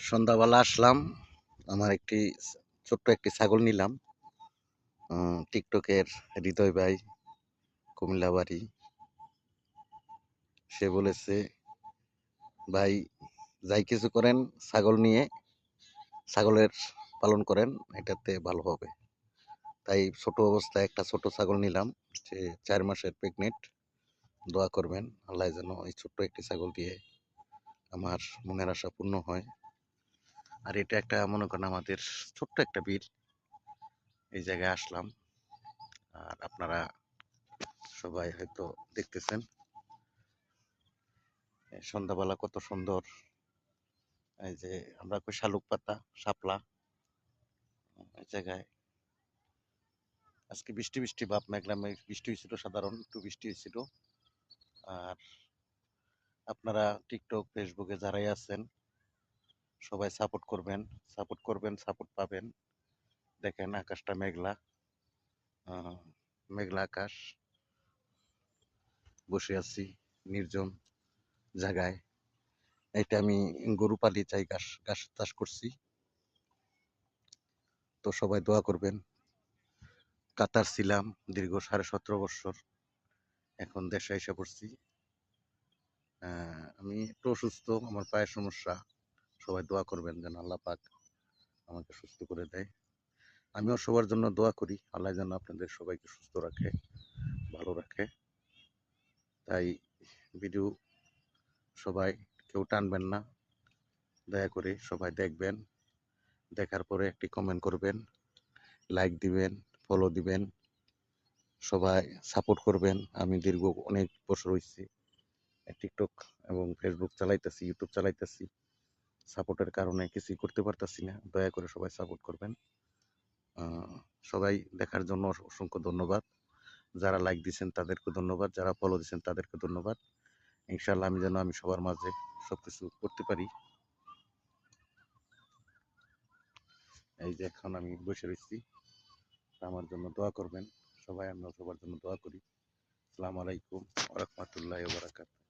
সন্ধ্যাবেলা আসলাম, আমার ছোট্ট একটি ছাগল নিলাম। টিকটকের হৃদয় ভাই, কুমিল্লা বাড়ি। সে বলেছে, ভাই যাই কিছু করেন ছাগল নিয়ে ছাগলের পালন করেন, এটাতে ভালো হবে। তাই ছোট অবস্থায় একটা ছোট ছাগল নিলাম, যে 4 মাসের প্রেগনেন্ট। দোয়া করবেন আল্লাহ যেন এই ছোট্ট একটি ছাগল দিয়ে আমার মনের আশা পূর্ণ হয়। আর এটা একটা মনে করেন আমাদের ছোট্ট একটা বিল, এই জায়গায় আসলাম। আর আপনারা সবাই হয়তো দেখতেছেন সন্ধ্যাবেলা কত সুন্দর। এই যে আমরা কই শালুক পাতা, শাপলা। এই জায়গায় আজকে বৃষ্টি বৃষ্টি ভাব, মেঘলা মেঘ, বৃষ্টি হয়েছিল, সাধারণ একটু বৃষ্টি হয়েছিল। আর আপনারা টিকটক ফেসবুকে যারাই আছেন সবাই সাপোর্ট করবেন, সাপোর্ট করবেন, সাপোর্ট পাবেন। দেখেন আকাশটা মেঘলা, মেঘলা আকাশ। বসে আছি নির্জন জায়গায়। এটা আমি গরু পালি, চাই ঘাস ঘাস চাষ করছি। তো সবাই দোয়া করবেন। কাতার ছিলাম দীর্ঘ 17.5 বছর, এখন দেশে এসে পড়ছি। আমি একটু অসুস্থ, আমার পায়ের সমস্যা। সবাই দোয়া করবেন যেন আল্লাহ পাক আমাকে সুস্থ করে দেয়। আমিও সবার জন্য দোয়া করি, আল্লাহ যেন আপনাদের সবাইকে সুস্থ রাখে, ভালো রাখে। তাই ভিডিও সবাই কেউ টানবেন না, দয়া করে সবাই দেখবেন। দেখার পরে একটি কমেন্ট করবেন, লাইক দিবেন, ফলো দিবেন, সবাই সাপোর্ট করবেন। আমি দীর্ঘ অনেক বছর হয়েছে টিকটক এবং ফেসবুক চালাইতেছি, ইউটিউব চালাইতেছি। সাপোর্টের কারণে কিছুই করতে পারতাছি না। দয়া করে সবাই সাপোর্ট করবেন। সবাই দেখার জন্য অসংখ্য ধন্যবাদ। যারা লাইক দিচ্ছেন তাদেরকে ধন্যবাদ, যারা ফলো দিচ্ছেন তাদেরকে ধন্যবাদ। ইনশাআল্লাহ আমি সবার মাঝে সবকিছু করতে পারি। এই যে এখন আমি বসে রয়েছি, আমার জন্য দোয়া করবেন সবাই, আমরা সবার জন্য দোয়া করি। আসসালামু আলাইকুম ওয়া রাহমাতুল্লাহি ওয়া বারাকাতুহু।